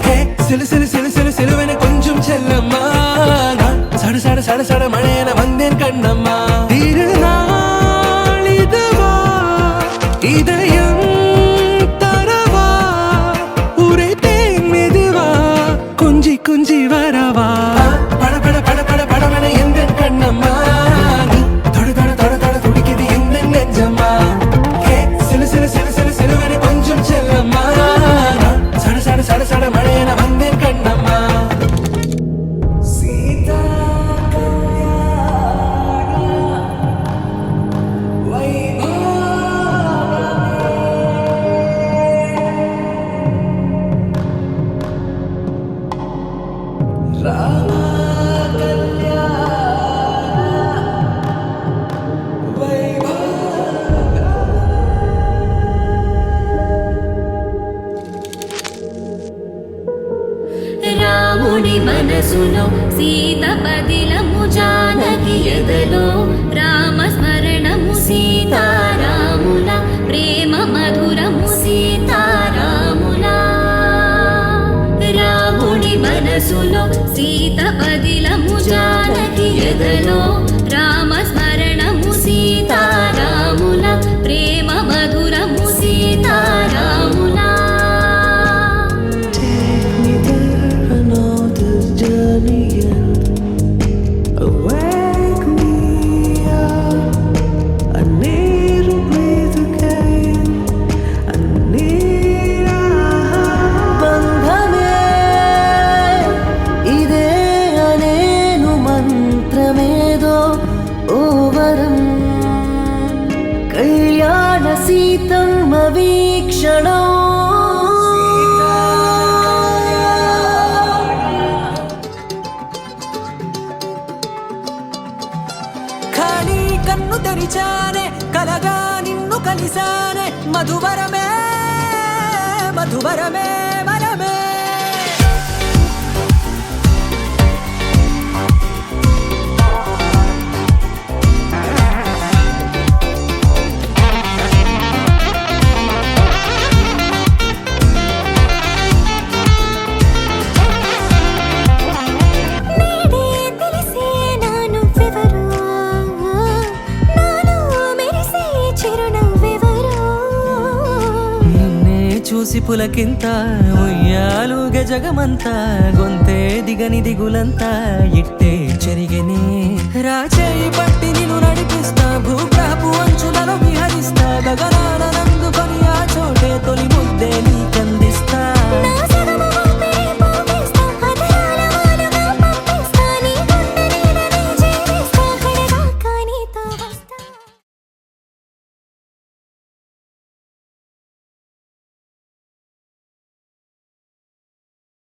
హే సిలు సిలు సిలు సిలు సిలువెన కొంచెం చెల్లమ్మా సడ సడ సడ సడ మழைయన వందేన్ కണ്ണమ్మా திருநாளிதுவா இதயம் தரவா உரைத்தேன் மெதுவா கொஞ்சி கொஞ்சி வரவா பட பட பட பட படவன எந்தன் கண்ணம்மா நீ தொட தொட தொட தொட துடிக்குது எந்தன் நெஞ்சம்மா ஹே சிலு சிலு சிலு சிலு சிலுவென கொஞ்சம் செல்லம்மா சட சட சட சட மழையன வந்தேன் கண்ணம்மா சீதா రాముడి మనసులో సీత పదిలము జానకి ఎదలో రామస్మరణము సీతారాముల ప్రేమ మధురము సీతారాముల రాముడి మనసులో సీత పదిలము జానకి ఎదలో రామస్మరణము సీతారాముల ప్రేమ మధురము సీతారాముల Wake me up. I need to breathe again. I need a బంధమే ఇదే అనేను మంత్రమేదో ఓ వరం కళ్యాణ సీతమ్మ వీక్షణం ఖాళీ కన్ను తెరిచానే కలగా నిన్ను కలిసానే మధువరమే మధువరమే వరమే నీడే తెలిసే నాను వివరు నాలో మెరిసే చిరునవ్వెవరు నిన్నే చూసి పులకింత ఉయ్యాలు గజగమంతా గొంతే దిగని దిగులంతా ఇట్టే చెరిగని రాచేయి పట్టి నిన్ను నడిపిస్తూ